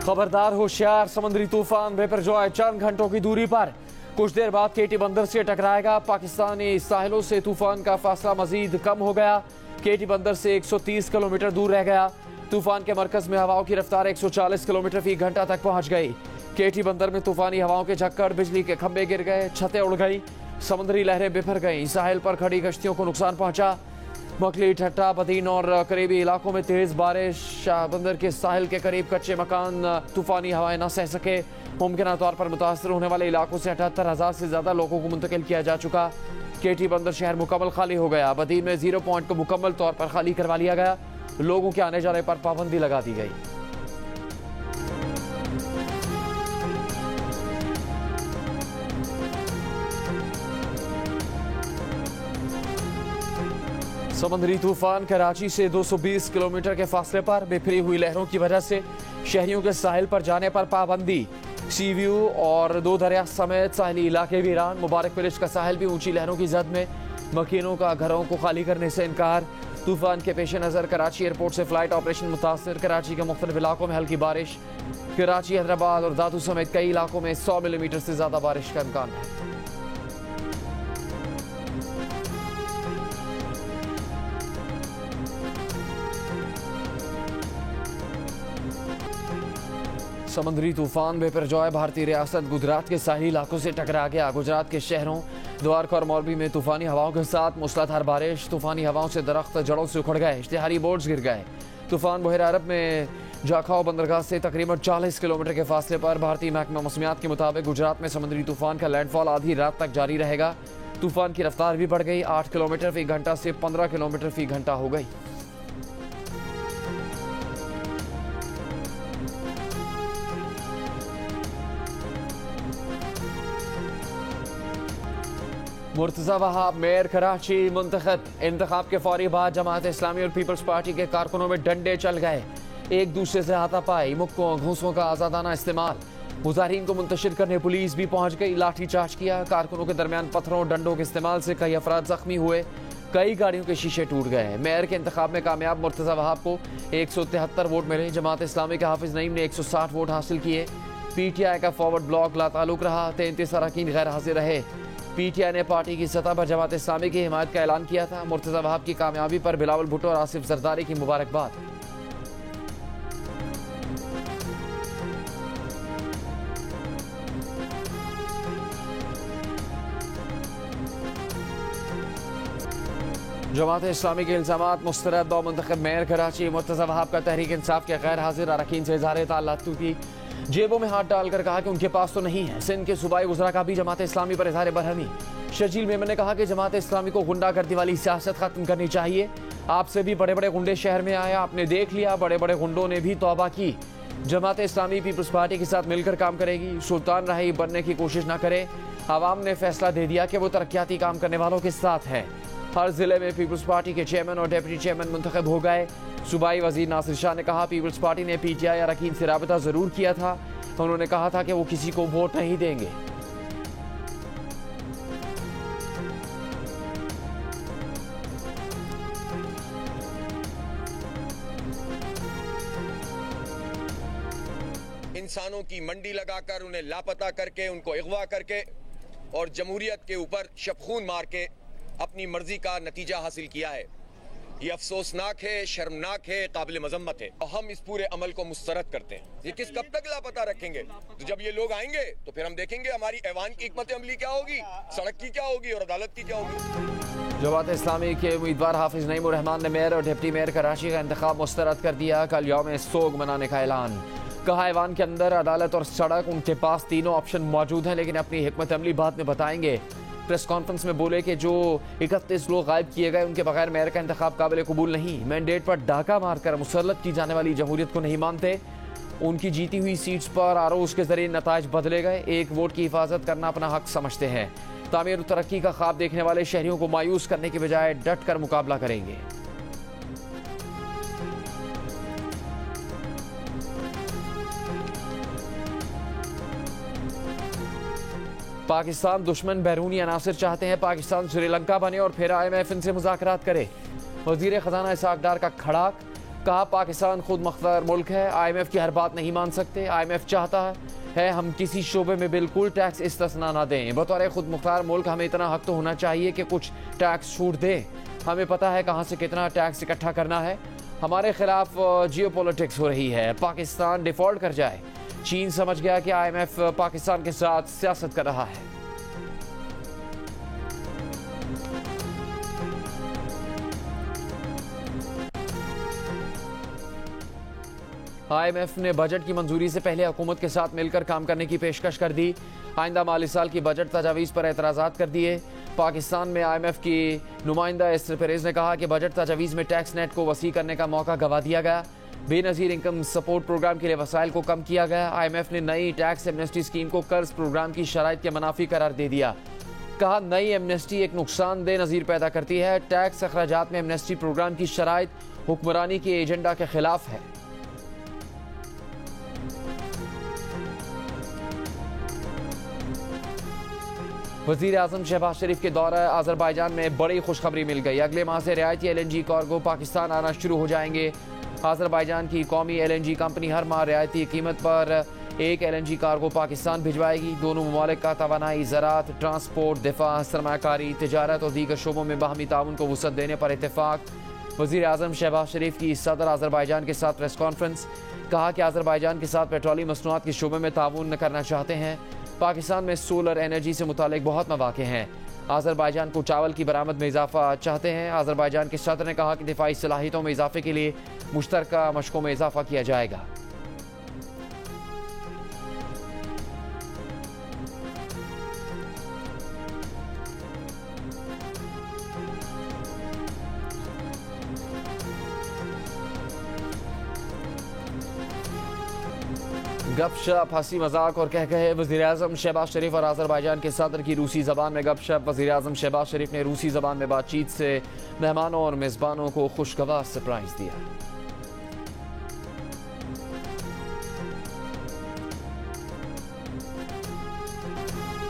खबरदार होशियार, समुद्री तूफान बेपरजॉय चंद घंटों की दूरी पर कुछ देर बाद केटी बंदर से टकराएगा। पाकिस्तानी साहिलों से तूफान का फासला मजीद कम हो गया। केटी बंदर से 130 किलोमीटर दूर रह गया। तूफान के मरकज में हवाओं की रफ्तार 140 किलोमीटर फी घंटा तक पहुंच गई। केटी बंदर में तूफानी हवाओं के झक्कड़, बिजली के खंभे गिर गए, छतें उड़ गई, समुद्री लहरें बिफर गईं। साहिल पर खड़ी कश्तियों को नुकसान पहुंचा। मकली, ठट्टा, बदीन और करीबी इलाकों में तेज बारिश। शाहबंदर के साहिल के करीब कच्चे मकान तूफानी हवाएं न सह सके। मुमकिन तौर पर मुतासर होने वाले इलाकों से 78,000 से ज्यादा लोगों को मुंतकिल किया जा चुका। केटी बंदर शहर मुकम्मल खाली हो गया। बदीन में 0 पॉइंट को मुकम्मल तौर पर खाली करवा लिया गया। लोगों के आने जाने पर पाबंदी लगा दी गई। समुद्री तूफान कराची से 220 किलोमीटर के फासले पर बिखरी हुई लहरों की वजह से शहरियों के साहिल पर जाने पर पाबंदी। सी व्यू और 2 दरिया समेत साहली इलाके वीरान। मुबारक विलेज का साहिल भी ऊंची लहरों की जद में। मकीनों का घरों को खाली करने से इनकार। तूफान के पेश नज़र कराची एयरपोर्ट से फ्लाइट ऑपरेशन मुतासर। कराची के मुख्तलिफ इलाकों में हल्की बारिश। कराची, हैदराबाद और दादू समेत कई इलाकों में 100 मिलीमीटर से ज्यादा बारिश का इम्कान है। समुद्री तूफान बेपरजॉय भारतीय रियासत गुजरात के साहिली इलाकों से टकरा गया। गुजरात के शहरों द्वारका और मोरबी में तूफानी हवाओं के साथ मूसलाधार बारिश। तूफानी हवाओं से दरख्त जड़ों से उखड़ गए, इश्तिहारी बोर्ड्स गिर गए। तूफान बहरा अरब में जाखाओ बंदरगाह से तकरीबन 40 किलोमीटर के फासले पर। भारतीय महकमा मौसमियात के मुताबिक गुजरात में समुद्री तूफान का लैंडफॉल आधी रात तक जारी रहेगा। तूफान की रफ्तार भी बढ़ गई, 8 किलोमीटर फी घंटा से 15 किलोमीटर फी घंटा हो गई। मुर्तज़ा वहाब मेयर कराची मुंतखब। इंतखाब के फौरी बाद जमात इस्लामी और पीपल्स पार्टी के कारकुनों में डंडे चल गए। एक दूसरे से हाथापाई, मुक्कों, घूंसों का आजादाना इस्तेमाल। मुजाहिरीन को मुंतशिर करने पुलिस भी पहुंच गई, लाठीचार्ज किया। कारकुनों के दरमियान पत्थरों डंडों के इस्तेमाल से कई अफराद जख्मी हुए, कई गाड़ियों के शीशे टूट गए। मेयर के इंतखाब में कामयाब मुर्तज़ा वहाब को 173 वोट मिले। जमात इस्लामी के हाफिज नईम ने 160 वोट हासिल किए। PTI का फॉरवर्ड ब्लॉक लाताल्लुक रहा, 33 अरकान गैर हाजिर रहे। PTI ने पार्टी की सतह पर जमात इस्लामी की हिमायत का ऐलान किया था। मुर्तज़ा वहाब की कामयाबी पर बिलावल भुट्टो और आसिफ जरदारी की मुबारकबाद। जमात इस्लामी के इल्जामात मुस्तरद। मुंतखब मेयर कराची मुर्तज़ा वहाब का तहरीक इंसाफ के गैर हाजिर अरकान से इज़हार ताल्लुक़ की जेबों में हाथ डालकर कहा कि उनके पास तो नहीं है। सिंध के सूबाई वज़रा का भी जमात इस्लामी पर इज़हार बरहमी। शर्जील मेमन ने कहा कि जमात इस्लामी को गुंडागर्दी वाली सियासत खत्म करनी चाहिए। आपसे भी बड़े बड़े गुंडे शहर में आए, आपने देख लिया, बड़े बड़े गुंडों ने भी तौबा की। जमात इस्लामी पीपल्स पार्टी के साथ मिलकर काम करेगी। सुल्तान राही बनने की कोशिश न करे। आवाम ने फैसला दे दिया कि वो तरक्याती काम करने वालों के साथ है। हर जिले में पीपल्स पार्टी के चेयरमैन और डिप्टी चेयरमैन मुंतखब हो गए। सूबाई वजीर नासिर शाह ने कहा पीपल्स पार्टी ने PTI अरकान से राबता जरूर किया था। उन्होंने कहा था कि वो किसी को वोट नहीं देंगे। इंसानों की मंडी लगाकर, उन्हें लापता करके, उनको अगवा करके और जमहूरियत के ऊपर शबखून मार के अपनी मर्जी का नतीजा हासिल किया है। ये अफसोसनाक है, शर्मनाक है, काबिल मजम्मत है। हम इस पूरे अमल को मुस्तरद करते हैं। ये कब तक लापता रखेंगे? तो जब ये लोग आएंगे तो फिर हम देखेंगे हमारी ऐवान की हिकमत अमली क्या होगी, सड़क की क्या होगी और अदालत की क्या होगी। जमात इस्लामी के उम्मीदवार हाफिज नईम रहमान ने मेयर और डिप्टी मेयर कराची का इंतखाब मुस्तरद कर दिया। कल यौम सोग मनाने का ऐलान। कहा ऐवान के अंदर अदालत और सड़क, उनके पास तीनों ऑप्शन मौजूद हैं, लेकिन अपनी हिकमत अमली बाद में बताएंगे। प्रेस कॉन्फ्रेंस में बोले कि जो 31 लोग गायब किए गए उनके बगैर मेयर का इंतखाब काबिल कबूल नहीं। मैंडेट पर डाका मारकर मुसल्लत की जाने वाली जमहूरियत को नहीं मानते। उनकी जीती हुई सीट्स पर आरोज के जरिए नताइज बदले गए। एक वोट की हिफाजत करना अपना हक समझते हैं। तामीर और तरक्की का ख्वाब देखने वाले शहरियों को मायूस करने के बजाय डट कर मुकाबला करेंगे। पाकिस्तान दुश्मन बैरूनी अनासिर चाहते हैं पाकिस्तान श्रीलंका बने और फिर IMF इनसे मुज़ाकरात करे। वज़ीर ख़जाना इसहाक डार का खड़ाक। कहा पाकिस्तान खुद मुख्तार मुल्क है, IMF की हर बात नहीं मान सकते। IMF चाहता है हम किसी शोबे में बिल्कुल टैक्स इस्तिस्ना ना दें। बतौर खुद मुख्तार मुल्क हमें इतना हक तो होना चाहिए कि कुछ टैक्स छूट दे। हमें पता है कहाँ से कितना टैक्स इकट्ठा करना है। हमारे खिलाफ जियोपॉलिटिक्स हो रही है, पाकिस्तान डिफॉल्ट कर जाए। चीन समझ गया कि IMF पाकिस्तान के साथ सियासत कर रहा है। IMF ने बजट की मंजूरी से पहले हुकूमत के साथ मिलकर काम करने की पेशकश कर दी। आइंदा माली साल की बजट तजावीज़ पर एतराज़ात कर दिए। पाकिस्तान में IMF की नुमाइंदा एस्टर पेरेज ने कहा कि बजट तजावीज़ में टैक्स नेट को वसी करने का मौका गवा दिया गया। बेनज़ीर इनकम सपोर्ट प्रोग्राम के लिए वसाइल को कम किया गया। IMF ने नई टैक्स एमनेस्टी स्कीम को कर्ज प्रोग्राम की शराइत के मुनाफी करार दे दिया। कहा नई एमनेस्टी एक नुकसानदेह नज़ीर पैदा करती है। टैक्स अखराजात में एमनेस्टी प्रोग्राम की शराइत हुक्मरानी के एजेंडा के खिलाफ है। वज़ीर आज़म शहबाज शरीफ के दौरा अज़रबैजान में बड़ी खुशखबरी मिल गई। अगले माह से रियायती LNG कार्गो पाकिस्तान आना शुरू हो जाएंगे। अज़रबैजान की कौमी LNG कंपनी हर माह रियायती कीमत पर एक LNG कार्गो पाकिस्तान भिजवाएगी। दोनों ममालिक का तवानाई, ज़राअत, ट्रांसपोर्ट, दिफा, सरमाकारी, तिजारत और दीगर शोबों में बाहमी ताउन को वुसअत देने पर इत्तेफाक। वज़ीर आज़म शहबाज शरीफ की सदर अज़रबैजान के साथ प्रेस कॉन्फ्रेंस। कहा कि अज़रबैजान के साथ पेट्रोलियम मसनूआत के शोबे में ताउन करना चाहते हैं। पाकिस्तान में सोलर एनर्जी से मुतालिक बहुत मौके हैं। अज़रबैजान को चावल की बरामद में इजाफा चाहते हैं। अज़रबैजान के सदर ने कहा कि दिफाई सलाहियतों में इजाफे के लिए मुश्तरका मशकों में इजाफा किया जाएगा। गपशप, हंसी मजाक और कह कहे। वज़ीर आज़म शहबाज शरीफ और अज़रबैजान के सदर की रूसी ज़बान में गपशप। वज़ीर आज़म शहबाज शरीफ ने रूसी ज़बान में बातचीत से मेहमानों और मेज़बानों को खुशगवार सरप्राइज दिया।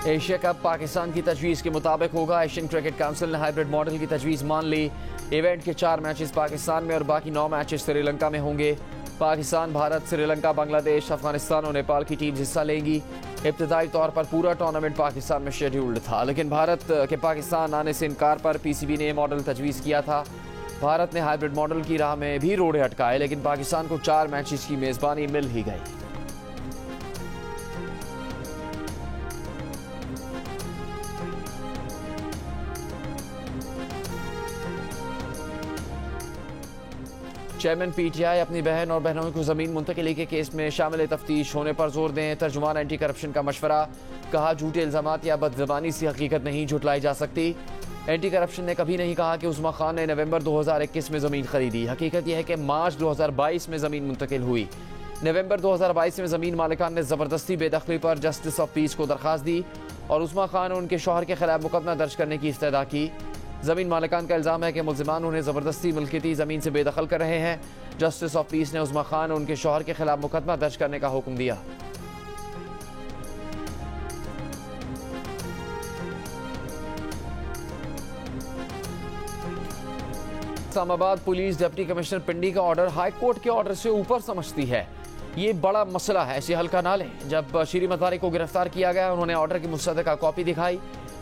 एशिया कप पाकिस्तान की तजवीज़ के मुताबिक होगा। एशियन क्रिकेट काउंसिल ने हाइब्रिड मॉडल की तजवीज़ मान ली। इवेंट के 4 मैचेस पाकिस्तान में और बाकी 9 मैचेस श्रीलंका में होंगे। पाकिस्तान, भारत, श्रीलंका, बांग्लादेश, अफगानिस्तान और नेपाल की टीम्स हिस्सा लेंगी। इब्तदाई तौर पर पूरा टूर्नामेंट पाकिस्तान में शेड्यूल्ड था, लेकिन भारत के पाकिस्तान आने से इनकार पर PCB ने मॉडल तजवीज़ किया था। भारत ने हाइब्रिड मॉडल की राह में भी रोड़े अटकाए, लेकिन पाकिस्तान को 4 मैचेस की मेज़बानी मिल ही गई। चेयरमैन PTI अपनी बहन और बहनों को ज़मीन मुंतकिली के केस में शामिल तफ्तीश होने पर जोर दें। तर्जुमान एंटी करप्शन का मशवरा। कहा झूठे इल्ज़ामात या बदज़बानी से हकीकत नहीं झुटलाई जा सकती। एंटी करप्शन ने कभी नहीं कहा कि उस्मा खान ने नवंबर 2021 में ज़मीन खरीदी। हकीकत यह है कि मार्च 2022 में ज़मीन मुंतकिल हुई। नवंबर 2022 में ज़मीन मालिकान ने ज़बरदस्ती बेदखली पर जस्टिस ऑफ पीस को दरख्वास्त दी और उस्मा खान और उनके शौहर के खिलाफ मुकदमा दर्ज करने की इस्तदा की। ज़मीन मालिकान का इल्ज़ाम है कि मुल्ज़िमान उन्हें ज़बरदस्ती मिल्कियती ज़मीन से बेदखल कर रहे हैं। जस्टिस ऑफ पीस ने उस्मा खान और उनके शौहर के खिलाफ मुकदमा दर्ज करने का हुक्म दिया। इस्लामाबाद पुलिस डिप्टी कमिश्नर पिंडी का ऑर्डर हाई कोर्ट के ऑर्डर से ऊपर समझती है। ये बड़ा मसला है, इसे हल्का ना लें। जब शीरी मतारी को गिरफ्तार किया गया, उन्होंने ऑर्डर की मुस्तदका कॉपी दिखाई।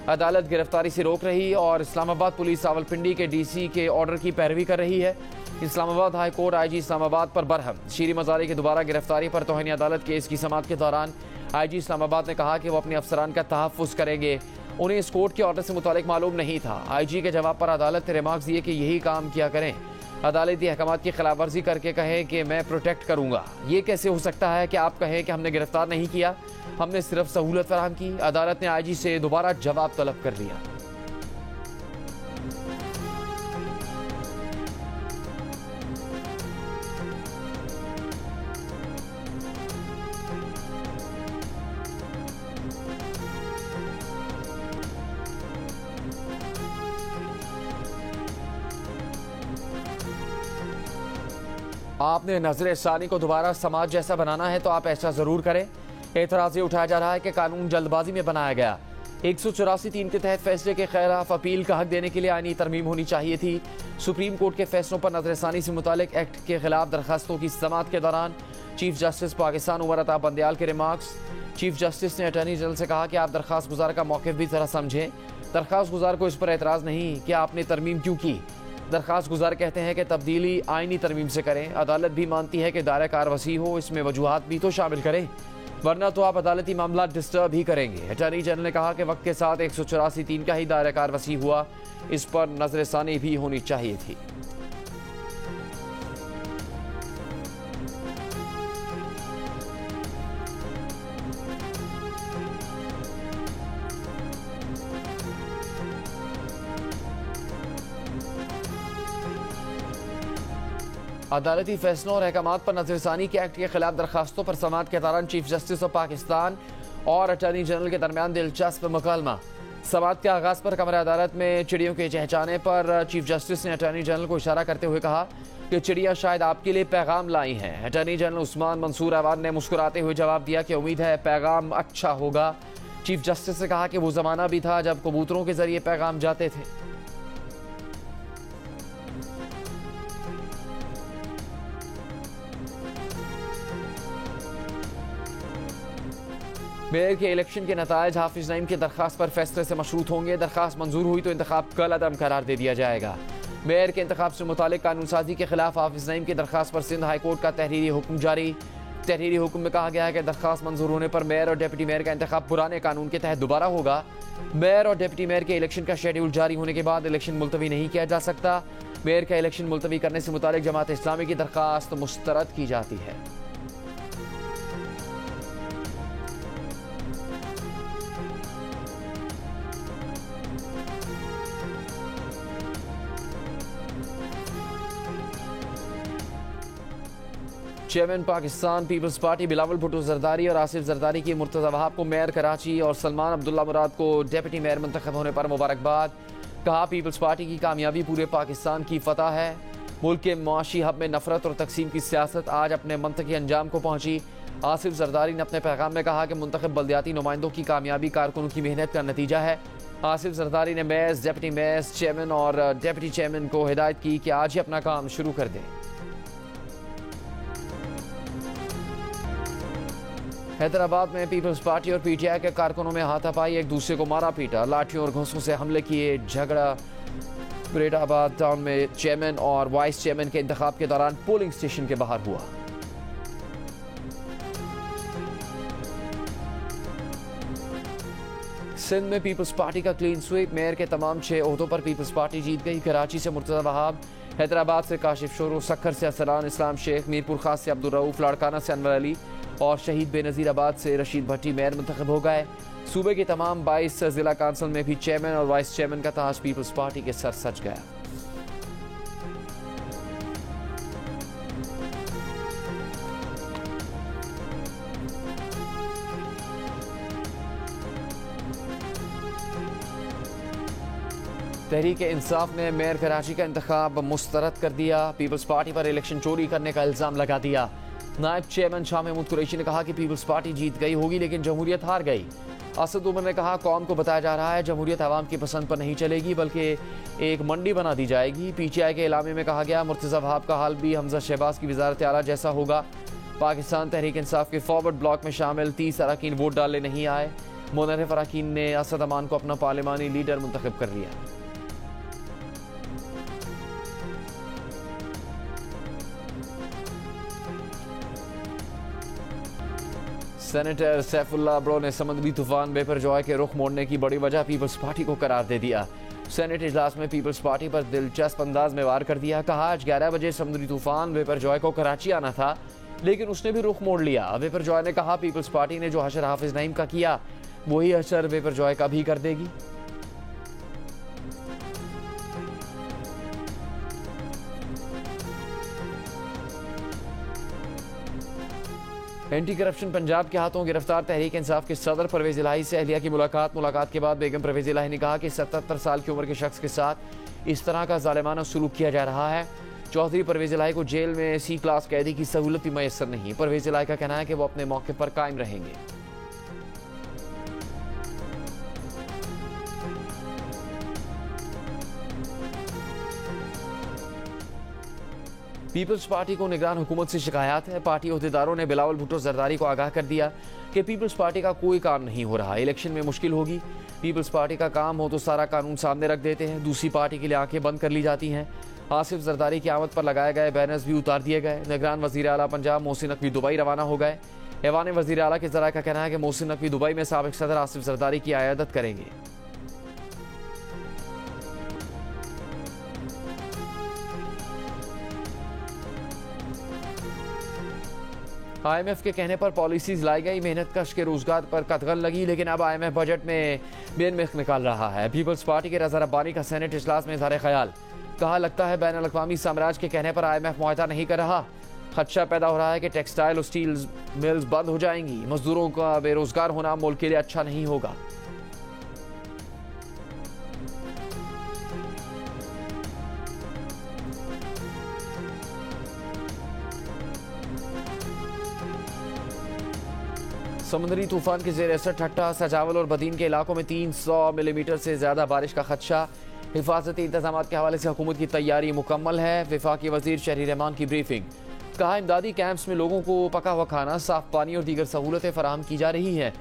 अदालत गिरफ्तारी से रोक रही और इस्लामाबाद पुलिस रावलपिंडी के DC के ऑर्डर की पैरवी कर रही है। Islamabad high court IG Islamabad पर बरहम। शीरी मजारी की दोबारा गिरफ्तारी पर तौहीन अदालत केस की समाअत के दौरान IG इस्लामाबाद ने कहा कि वो अपने अफसरान का तहफ़्फ़ुज़ करेंगे। उन्हें इस कोर्ट के ऑर्डर से मुतालिक मालूम नहीं था। IG के जवाब पर अदालत ने रिमार्क्स दिए कि यही काम किया करें। अदालती अहकामात की खिलाफ वर्जी करके कहें कि मैं प्रोटेक्ट करूंगा। ये कैसे हो सकता है कि आप कहें कि हमने गिरफ्तार नहीं किया, हमने सिर्फ सहूलत फराहम की। अदालत ने IG से दोबारा जवाब तलब कर लिया। आपने नजर सानी को दोबारा समाज जैसा बनाना है तो आप ऐसा जरूर करें। एतराज़ ये उठाया जा रहा है कि कानून जल्दबाजी में बनाया गया। 184(3) के तहत फैसले के खिलाफ अपील का हक देने के लिए आईनी तरमीम होनी चाहिए थी। सुप्रीम कोर्ट के फैसलों पर नजरसानी से मुतालिक एक्ट के खिलाफ दरखास्तों की समाअत के दौरान चीफ जस्टिस पाकिस्तान उमर अता बंदयाल के रिमार्क्स। चीफ जस्टिस ने अटॉर्नी जनरल से कहा कि आप दरखास्त गुजार का मौक़िफ़ भी जरा समझें। दरखास्त गुजार को इस पर एतराज़ नहीं कि आपने तरमीम क्यों की। दरखास्त गुजार कहते हैं कि तब्दीली आईनी तरमीम से करें। अदालत भी मानती है कि दायरा कार वसी हो, इसमें वजूहात भी तो शामिल करें, वरना तो आप अदालती मामला डिस्टर्ब ही करेंगे। अटॉर्नी जनरल ने कहा कि वक्त के साथ 184(3) का ही दायरा कार वसी हुआ, इस पर नजरसानी भी होनी चाहिए थी। अदालती फैसलों और अहकामात पर नजरसानी के एक्ट के खिलाफ दरखास्तों पर समाअत के दौरान चीफ जस्टिस ऑफ पाकिस्तान और अटॉर्नी जनरल के दरमियान दिलचस्प मुकालमा। समाअत के आगाज पर कमरा अदालत में चिड़ियों के चहचहाने पर चीफ जस्टिस ने अटॉर्नी जनरल को इशारा करते हुए कहा कि चिड़िया शायद आपके लिए पैगाम लाई हैं। अटॉर्नी जनरल उस्मान मंसूर अवान ने मुस्कुराते हुए जवाब दिया कि उम्मीद है पैगाम अच्छा होगा। चीफ जस्टिस ने कहा कि वो जमाना भी था जब कबूतरों के जरिए पैगाम जाते थे। मेयर के इलेक्शन के नतायज हाफिज नईम की दरखास्त पर फैसले से मशरूत होंगे। दरखास्त मंजूर हुई तो इंतखाब कल अदम करार दे दिया जाएगा। मेयर के इंतखाब से मुतालिक कानून साजी के खिलाफ हाफिज नईम की दरखास्त पर सिंध हाई कोर्ट का तहरीरी हुक्म जारी। तहरीरी हुक्म में कहा गया है कि दरखास्त मंजूर होने पर मेयर और डिप्टी मेयर का इंतखाब पुराने कानून के तहत दोबारा होगा। मेयर और डिप्टी मेयर के इलेक्शन का शेड्यूल जारी होने के बाद इलेक्शन मुलतवी नहीं किया जा सकता। मेयर का इलेक्शन मुलतवी करने से मुतालिक जमात इस्लामी की दरखास्त मुस्तरद की जाती है। चेयरमैन पाकिस्तान पीपल्स पार्टी बिलावल भुट्टो जरदारी और आसिफ जरदारी की मुर्तज़ा वहाब को मेयर कराची और सलमान अब्दुल्ला मुराद को डिप्टी मेयर मुंतखब होने पर मुबारकबाद। कहा पीपल्स पार्टी की कामयाबी पूरे पाकिस्तान की फतह है। मुल्क के मुआशी हब में नफरत और तकसीम की सियासत आज अपने मंतकी अंजाम को पहुंची। आसिफ जरदारी ने अपने पैगाम में कहा कि मुंतखब बल्दियाती नुमाइंदों की कामयाबी कारकुनों की मेहनत का नतीजा है। आसिफ जरदारी ने मेयर्स, डिप्टी मेयर्स, चेयरमैन और डिप्टी चेयरमैन को हिदायत की कि आज ही अपना काम शुरू कर दें। हैदराबाद में पीपल्स पार्टी और पीटीआई के कारकुनों में हाथापाई, एक दूसरे को मारा पीटा, लाठियों और घोंसों से हमले किए। झगड़ा फरीदाबाद टाउन में चेयरमैन और वाइस चेयरमैन के इंतखाब के दौरान पोलिंग स्टेशन के बाहर हुआ। सिंध में पीपल्स पार्टी का क्लीन स्वीप, मेयर के तमाम 6 ओहदों पर पीपल्स पार्टी जीत गई। कराची से मुर्तज़ा वहाब, हैदराबाद से काशिफ शोरो, सक्खर से असलान इस्लाम शेख, मीरपुर खास से अब्दुल रऊफ, लाड़काना से अनवर अली और शहीद बेनज़ीराबाद से रशीद भट्टी मेयर मुंतखब हो गए। सूबे के तमाम 22 जिला काउंसिल में भी चेयरमैन और वाइस चेयरमैन का ताज पीपल्स पार्टी के सर सज गया। तहरीक इंसाफ ने मेयर कराची का इंतखाब मुस्तरद कर दिया। पीपल्स पार्टी पर इलेक्शन चोरी करने का इल्ज़ाम लगा दिया। नायब चेयरमैन शाह महमूद कुरैशी ने कहा कि पीपल्स पार्टी जीत गई होगी लेकिन जमहूरियत हार गई। असद उमर ने कहा कौम को बताया जा रहा है जमहूरियत आवाम की पसंद पर नहीं चलेगी बल्कि एक मंडी बना दी जाएगी। पीटीआई के इलामे में कहा गया मुर्तज़ा वहाब का हाल भी हमजा शहबाज की वज़ारत आला जैसा होगा। पाकिस्तान तहरीक इंसाफ के फॉरवर्ड ब्लॉक में शामिल 30 अरकान वोट डालने नहीं आए। मुनर्रिफ अरकान ने असद अमान को अपना पार्लिमानी लीडर मुंतखब कर लिया। सेनेटर सैफुल्लाह अब्रो ने समुद्री तूफान बेपरजॉय के रुख मोड़ने की बड़ी वजह पीपल्स पार्टी को करार दे दिया। सेनेट इजलास में पीपल्स पार्टी पर दिलचस्प अंदाज में वार कर दिया। कहा आज 11 बजे समुद्री तूफान बेपरजॉय को कराची आना था लेकिन उसने भी रुख मोड़ लिया। बेपरजॉय ने कहा पीपल्स पार्टी ने जो हशर हाफिज नईम का किया वही हशर बेपरजॉय का भी कर देगी। एंटी करप्शन पंजाब के हाथों गिरफ्तार तहरीक इंसाफ के सदर परवेज इलाही से अहलिया की मुलाकात के बाद बेगम परवेज इलाही ने कहा कि 77 साल की उम्र के शख्स के साथ इस तरह का जालिमाना सलूक किया जा रहा है। चौधरी परवेज इलाही को जेल में C क्लास कैदी की सहूलत भी मैसर नहीं। परवेज इलाही का कहना है कि वो अपने मौके पर कायम रहेंगे। पीपल्स पार्टी को निगरान हुकूमत से शिकायत है। पार्टी अहदेदारों ने बिलावल भुट्टो जरदारी को आगाह कर दिया कि पीपल्स पार्टी का कोई काम नहीं हो रहा, इलेक्शन में मुश्किल होगी। पीपल्स पार्टी का काम हो तो सारा कानून सामने रख देते हैं, दूसरी पार्टी के लिए आंखें बंद कर ली जाती हैं। आसिफ जरदारी की आमद पर लगाए गए बैनर्स भी उतार दिए गए। निगरान वजीर आला पंजाब मोहसिन नकवी दुबई रवाना हो गए। ऐवान वजीर आला के जराये का कहना है कि मोहसिन नकवी दुबई में साबिक सदर आसिफ जरदारी की आयादत करेंगे। IMF के कहने पर पॉलिसीज लाई गई, मेहनत कश के रोजगार पर कतगन लगी, लेकिन अब IMF बजट में बेनमिख निकाल रहा है। पीपल्स पार्टी के रजा रब्बानी का सेनेट इजलास में इज़हार ख्याल, कहा लगता है बैन अल-अक़वामी साम्राज्य के कहने पर IMF मुआहदा नहीं कर रहा। खदशा पैदा हो रहा है कि टेक्सटाइल और स्टील मिल्स बंद हो जाएंगी। मजदूरों का बेरोजगार होना मुल्क के लिए अच्छा नहीं होगा। समुद्री तूफान के ज़ेर असर ठट्टा, सजावल और बदीन के इलाकों में 300 मिलीमीटर से ज्यादा बारिश का खदशा। हिफाजती इंतजाम के हवाले से हुकूमत की तैयारी मुकम्मल है। वफाकी वजीर शहरी रहमान की ब्रीफिंग, कहा इमदादी कैंप्स में लोगों को पका हुआ खाना, साफ पानी और दीगर सहूलतें फराहम की जा रही हैं।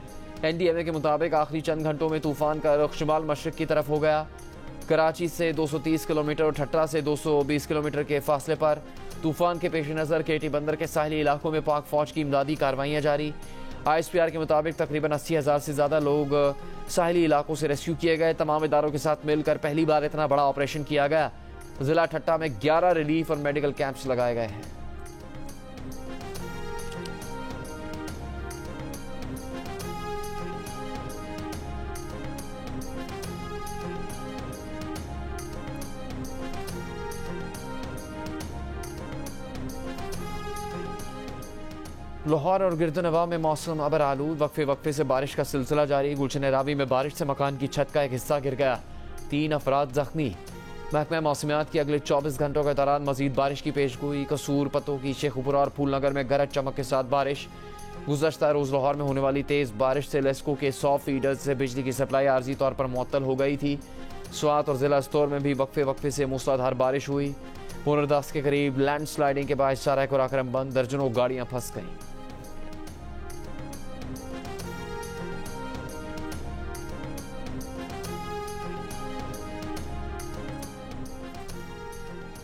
NDMA के मुताबिक आखिरी चंद घंटों में तूफान का रुख शुमाल मशरक की तरफ हो गया। कराची से 230 किलोमीटर और ठट्टा से 220 किलोमीटर के फासले पर। तूफान के पेश नज़र केटी बंदर के साहली इलाकों में पाक फौज की इमदादी कार्रवाइयाँ जारी। ISPR के मुताबिक तकरीबन 80,000 से ज़्यादा लोग साहली इलाकों से रेस्क्यू किए गए। तमाम इदारों के साथ मिलकर पहली बार इतना बड़ा ऑपरेशन किया गया। जिला ठट्टा में 11 रिलीफ और मेडिकल कैंप्स लगाए गए हैं। लाहौर और गिरदनवा में मौसम अबर आलूद, वक्फे वक्फे से बारिश का सिलसिला जारी। गुलशन रावी में बारिश से मकान की छत का एक हिस्सा गिर गया, 3 अफराद जख्मी। महकमा मौसमियात की अगले 24 घंटों के दौरान मजीद बारिश की पेशगोई। कसूर, पतों की, शेखुपुरा और फूलनगर में गरज चमक के साथ बारिश। गुज़श्ता रोज़ लाहौर में होने वाली तेज़ बारिश से लेस्को के 100 फीडर्स से बिजली की सप्लाई आर्जी तौर पर मुअत्तल हो गई थी। स्वात और ज़िला स्टोर में भी वक्फे वक्फे से मूसलाधार बारिश हुई। मोरदास के करीब लैंड स्लाइडिंग के बाद सारा कुराक्रम बंद, दर्जनों गाड़ियाँ फंस गईं।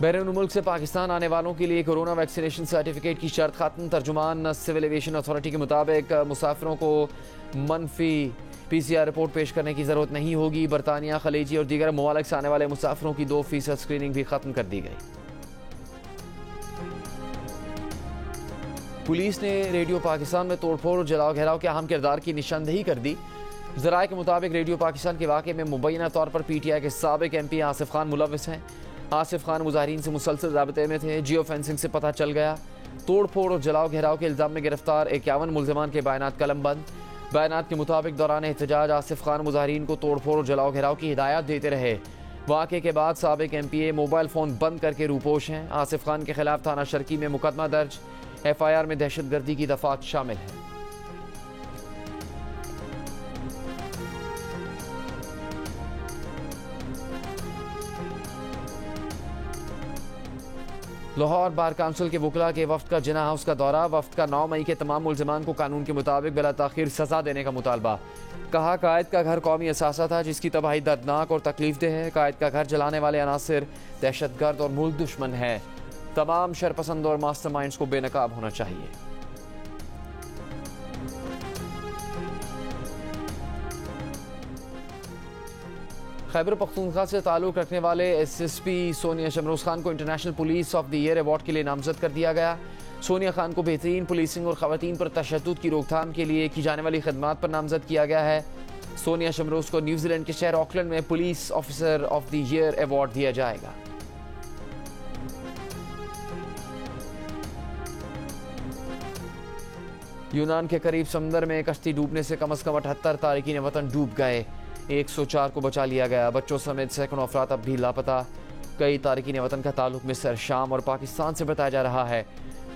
बैरून मुल्क से पाकिस्तान आने वालों के लिए कोरोना वैक्सीनेशन सर्टिफिकेट की शर्त खत्म। तर्जुमान सिविल एविएशन अथॉरिटी के मुताबिक मुसाफिरों को मनफी PCR रिपोर्ट पेश करने की ज़रूरत नहीं होगी। बरतानिया, खलीजी और दीगर ममालिक से आने वाले मुसाफिरों की 2% स्क्रीनिंग भी खत्म कर दी गई। पुलिस ने रेडियो पाकिस्तान में तोड़फोड़ और जलाओ घेराव के अहम किरदार की निशानदेही कर दी। ज़राए के मुताबिक रेडियो पाकिस्तान के वाक़े में मुबैना तौर पर PTI के साबिक MP आसिफ खान मुलव्विस हैं। आसिफ खान मुजाहिरीन से मुसलसल राबते में थे। जियो फेंसिंग से पता चल गया। तोड़फोड़ और जलाओ घेराव के इल्ज़ाम में गिरफ्तार 51 मुल्ज़िमान के बयानात कलमबंद। बयानात के मुताबिक दौरान एहतजाज आसिफ खान मुजाहिरीन को तोड़फोड़ और जलाओ घेराव की हिदायत देते रहे। वाक़े के बाद साबिक MPA मोबाइल फ़ोन बंद करके रूपोश हैं। आसिफ खान के खिलाफ थाना शर्की में मुकदमा दर्ज। FIR में दहशतगर्दी की दफ़ात शामिल है। लाहौर बार काउंसिल के वकला के वफ्द का जिना हाउस का दौरा। वफ्द का 9 मई के तमाम मुल्ज़िमान को कानून के मुताबिक बिला ताख़ीर सज़ा देने का मुतालबा। कहा कायद का घर कौमी असासा था जिसकी तबाही दर्दनाक और तकलीफदेह है। कायद का घर जलाने वाले अनासिर दहशतगर्द और मुल्क दुश्मन है। तमाम शरपसंद और मास्टरमाइंड्स को बेनकाब होना चाहिए। खैबर पख्तूनख्वा से ताल्लुक़ रखने वाले SSP सोनिया शमरोज़ खान को international police of the year award के लिए नामजद कर दिया गया। सोनिया खान को बेहतरीन पुलिसिंग और ख़वातीन पर तशद्दुद की रोकथाम के लिए की जाने वाली खदमात पर नामजद किया गया है। सोनिया शमरोज़ को न्यूजीलैंड के शहर ऑकलैंड में police officer of the year award दिया जाएगा। यूनान के करीब समंदर में कश्ती डूबने से कम 78 तारकीन वतन डूब गए। 104 को बचा लिया गया। बच्चों समेत सैकड़ों अफराद अब भी लापता। कई तारकीन वतन का ताल्लुक मिस्र, शाम और पाकिस्तान से बताया जा रहा है।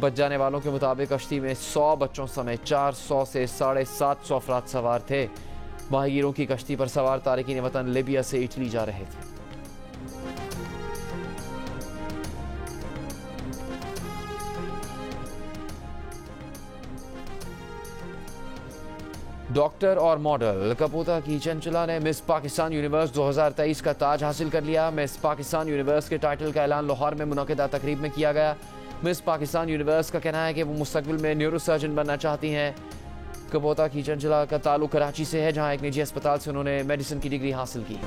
बच जाने वालों के मुताबिक कश्ती में 100 बच्चों समेत 400 से 750 अफराद सवार थे। माहिगीरों की कश्ती पर सवार तारकीन वतन लीबिया से इटली जा रहे थे। डॉक्टर और मॉडल कपोता की चंचला ने मिस पाकिस्तान यूनिवर्स 2023 का ताज हासिल कर लिया। मिस पाकिस्तान यूनिवर्स के टाइटल का ऐलान लाहौर में मुनक़िदा तकरीब में किया गया। मिस पाकिस्तान यूनिवर्स का कहना है कि वो मुस्तकबिल में न्यूरोसर्जन बनना चाहती हैं। कपोता की चंचला का ताल्लुक कराची से है, जहां एक निजी अस्पताल से उन्होंने मेडिसिन की डिग्री हासिल की।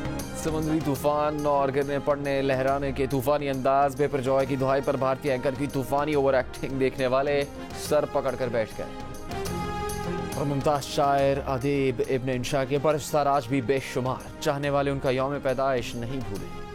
समुद्री तूफान और गिरने पड़ने लहराने के तूफानी अंदाज, बेपरजॉय की दुहाई पर भारतीय एंकर की तूफानी ओवर एक्टिंग देखने वाले सर पकड़कर बैठ गए। और मुमताज शायर अदीब इब्न इंशा के परस्तार आज भी बेशुमार, चाहने वाले उनका यौम पैदाइश नहीं भूले।